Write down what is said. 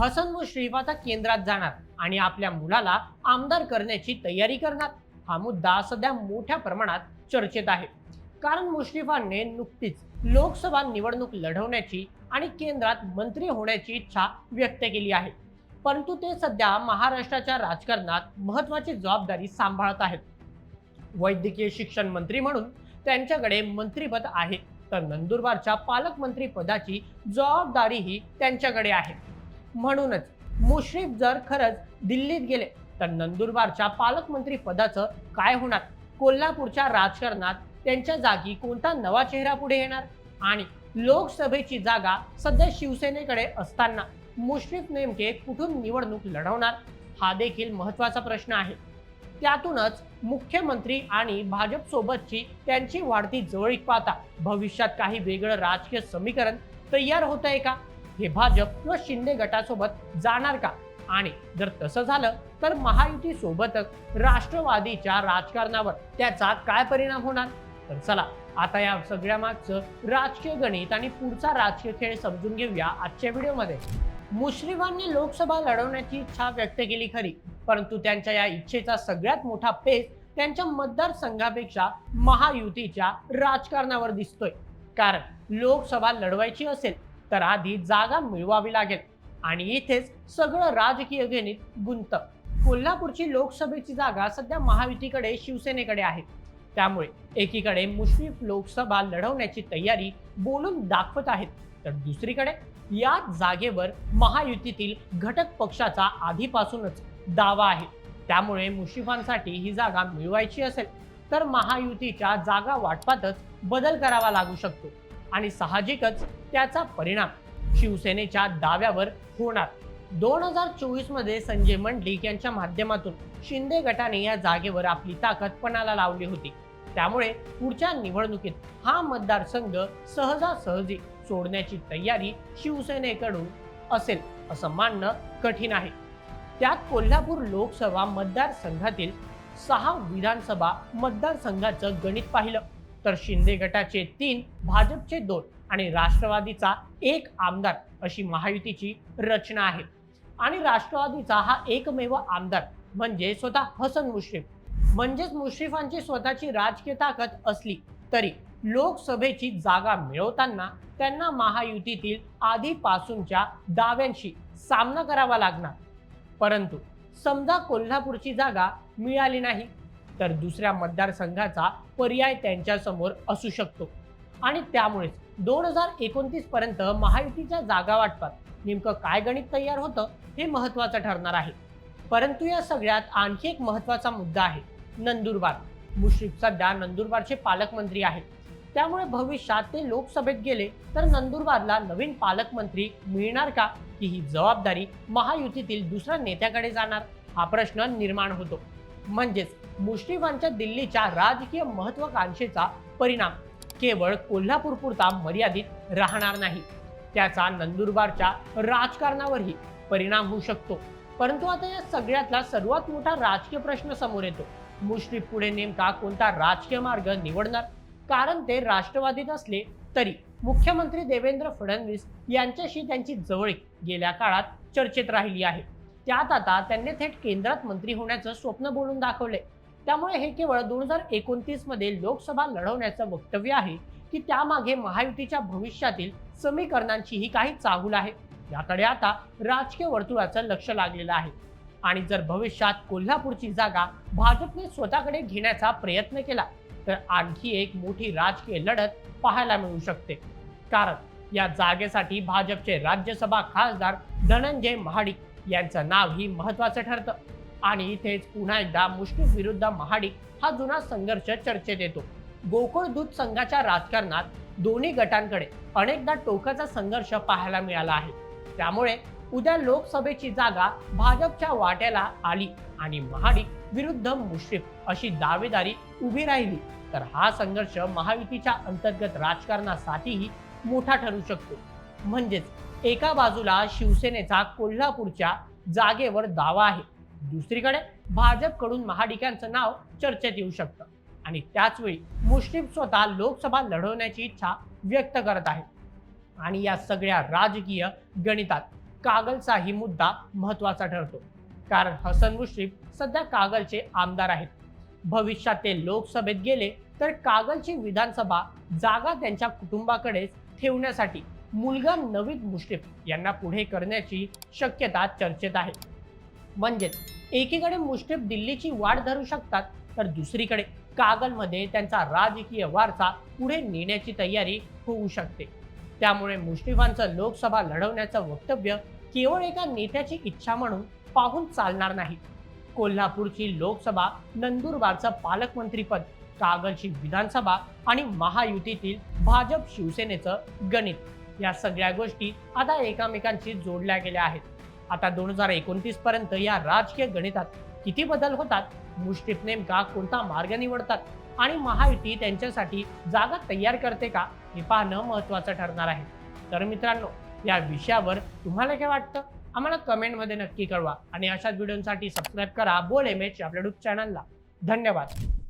हसन मुश्रीफ आता केंद्रात जाणार आणि आपल्या मुलाला आमदार करण्याची तयारी करणार. हा मुद्दा सध्या मोठ्या प्रमाणात चर्चेत आहे, कारण मुश्रीफांनी नुकतीच लोकसभा निवडणूक लढवण्याची आणि केंद्रात मंत्री होण्याची इच्छा व्यक्त केली आहे. परंतु ते सध्या महाराष्ट्राच्या राजकारणात महत्त्वाची जबाबदारी सांभाळत आहेत. वैद्यकीय शिक्षण मंत्री म्हणून त्यांच्याकडे मंत्रिपद आहे, तर नंदुरबारच्या पालकमंत्री पदाची जबाबदारीही त्यांच्याकडे आहे. म्हणूनच मुश्रीफ जर खरंच दिल्लीत गेले तर नंदुरबारच्या पालकमंत्री पदाचं काय होणार? कोल्हापूरच्या राजकारणात त्यांच्या जागी कोणता नवा चेहरा पुढे येणार? आणि लोकसभेची जागा सध्या शिवसेनेकडे असताना मुश्रीफ नेमके कुठून निवडणूक लढवणार? हा देखील महत्त्वाचा प्रश्न आहे. त्यातूनच मुख्यमंत्री आणि भाजप सोबतची त्यांची वाढती जवळीक पाहता भविष्यात काही वेगळं राजकीय समीकरण तयार होत आहे का? हे भाजप व शिंदे गटासोबत जाणार का? आणि जर तसं झालं तर महायुती सोबतच राष्ट्रवादीच्या राजकारणावर त्याचा काय परिणाम होणार? तर चला आता या सगळ्या मागचं राजकीय गणित आणि पुढचा राजकीय खेळ समजून घेऊया आजच्या व्हिडिओमध्ये. मुश्रीफांनी लोकसभा लढवण्याची इच्छा व्यक्त केली खरी, परंतु त्यांच्या या इच्छेचा सगळ्यात मोठा पेच त्यांच्या मतदारसंघापेक्षा महायुतीच्या राजकारणावर दिसतोय. कारण लोकसभा लढवायची असेल तर आधी जागा मिळवावी लागेल आणि इथेच सगळं राजकीय गणित गुंत. कोल्हापूरची लोकसभेची जागा सध्या महायुतीकडे शिवसेनेकडे आहे. त्यामुळे एकीकडे मुश्रीफ लोकसभा लढवण्याची तयारी बोलून दाखवत आहेत, तर दुसरीकडे या जागेवर महायुतीतील घटक पक्षाचा आधीपासूनच दावा आहे. त्यामुळे मुश्रीफांसाठी ही जागा मिळवायची असेल तर महायुतीच्या जागा वाटपातच बदल करावा लागू शकतो आणि साहजिकच त्याचा परिणाम शिवसेनेच्या दाव्यावर होणार. 2024 मध्ये संजय मंडलिक यांच्या माध्यमातून शिंदे गटाने या जागेवर आपली ताकद पणाला लावली होती. त्यामुळे पुढच्या निवडणुकीत हा मतदारसंघ सहजासहजी सोडण्याची तयारी शिवसेनेकडून असेल असं मानणं कठीण आहे. त्यात कोल्हापूर लोकसभा मतदारसंघातील 6 विधानसभा मतदारसंघाचं गणित पाहिलं तर शिंदे गटाचे 3, भाजपचे 2 आणि राष्ट्रवादीचा 1 आमदार अशी महायुतीची रचना आहे. आणि राष्ट्रवादीचा हा एकमेव आमदार म्हणजे स्वतः हसन मुश्रीफ. म्हणजेच मुश्रीफांची स्वतःची राजकीय ताकद असली तरी लोकसभेची जागा मिळवताना त्यांना महायुतीतील आधीपासूनच्या दाव्यांशी सामना करावा लागणार. परंतु समजा कोल्हापूरची जागा मिळाली नाही तर दुसऱ्या मतदारसंघाचा पर्याय त्यांच्या समोर असू शकतो आणि त्यामुळेच 2029 पर्यंत महायुतीच्या जागा वाटपात नेमकं काय गणित तयार होतं हे महत्त्वाचं ठरणार आहे. परंतु या सगळ्यात आणखी एक महत्त्वाचा मुद्दा आहे नंदुरबार. मुश्रीफ सध्या नंदुरबारचे पालकमंत्री आहेत. त्यामुळे भविष्यात ते लोकसभेत गेले तर नंदुरबारला नवीन पालकमंत्री मिळणार का, की ही जबाबदारी महायुतीतील दुसऱ्या नेत्याकडे जाणार? हा प्रश्न निर्माण होतो. म्हणजेच मुश्रीफांच्या दिल्लीच्या राजकीय महत्त्वाकांक्षेचा परिणाम केवळ कोल्हापूरपुरता मर्यादित राहणार नाही, त्याचा नंदुरबारच्या राजकारणावरही परिणाम होऊ शकतो. परंतु आता या सगळ्यातला सर्वात मोठा राजकीय प्रश्न समोर येतो. मुश्रीफ पुढे नेमका कोणता राजकीय मार्ग निवडणार? कारण ते राष्ट्रवादीत असले तरी मुख्यमंत्री देवेंद्र फडणवीस यांच्याशी त्यांची जवळीक गेल्या काळात चर्चेत राहिली आहे. त्यात आता त्यांनी थेट केंद्रात मंत्री होण्याचं स्वप्न बोलून दाखवले. त्यामुळे हे केवळ 2029 मध्ये लोकसभा लढवण्याचं वक्तव्य आहे, की त्यामागे महायुतीच्या भविष्यातील समीकरणांचीही काही चाहूल आहे? याकडे आता राजकीय वर्तुळाचं लक्ष लागलेलं आहे. आणि जर भविष्यात कोल्हापूरची जागा भाजपने स्वतःकडे घेण्याचा प्रयत्न केला तर आणखी एक मोठी राजकीय लढत पाहायला मिळू शकते. कारण या जागेसाठी भाजपचे राज्यसभा खासदार धनंजय महाडिक यांचं नावही महत्त्वाचं ठरतं. आणि इथेच पुन्हा एकदा मुश्रीफ विरुद्ध महाडिक हा जुना संघर्ष चर्चेत येतो. गोकुळ दूध संघाच्या राजकारणात दोन्ही गटांकडे अनेकदा टोकाचा संघर्ष पाहायला मिळाला आहे. त्यामुळे उद्या लोकसभेची जागा भाजपच्या वाट्याला आली आणि महाडिक विरुद्ध मुश्रीफ अशी दावेदारी उभी राहिली तर हा संघर्ष महायुतीच्या अंतर्गत राजकारणासाठीही मोठा ठरू शकतो. म्हणजेच एका बाजूला शिवसेनेचा कोल्हापूरच्या जागेवर दावा आहे, दुसरीकडे भाजपकडून महाडिकांचं नाव चर्चेत येऊ शकतं आणि त्याचवेळी मुश्रीफ स्वतः लोकसभा लढवण्याची इच्छा व्यक्त करत आहेत. आणि या सगळ्या राजकीय गणितात कागलचाही मुद्दा महत्वाचा ठरतो, कारण हसन मुश्रीफ सध्या कागलचे आमदार आहेत. भविष्यात ते लोकसभेत गेले तर कागलची विधानसभा जागा त्यांच्या कुटुंबाकडे ठेवण्यासाठी मुलगा नवीद मुश्रीफ यांना पुढे करण्याची शक्यता चर्चेत आहे. म्हणजेच एकीकडे मुश्रीफ दिल्लीची वाट धरू शकतात, तर दुसरीकडे कागलमध्ये त्यांचा राजकीय वारसा पुढे नेण्याची तयारी होऊ शकते. त्यामुळे मुश्रीफांचं लोकसभा लढवण्याचं वक्तव्य केवळ एका नेत्याची इच्छा म्हणून पाहून चालणार नाही. कोल्हापूरची लोकसभा, नंदुरबारचं पालकमंत्रीपद, कागलची विधानसभा आणि महायुतीतील भाजप शिवसेनेचं गणित, या सगळ्या गोष्टी आता एकमेकांशी जोडल्या गेल्या आहेत. आता 2029 पर्यंत या राजकीय गणितात किती बदल होतात, मुश्रीफ नेमका कोणता मार्ग निवडतात आणि महायुती त्यांच्यासाठी जागा तयार करते का, हे पाहणं महत्त्वाचं ठरणार आहे. तर मित्रांनो, या विषयावर तुम्हाला काय वाटतं, आम्हाला कमेंटमध्ये नक्की कळवा आणि अशाच व्हिडिओसाठी सबस्क्राईब करा बोल एमएच आपल्या यूट्यूब चॅनलला. धन्यवाद.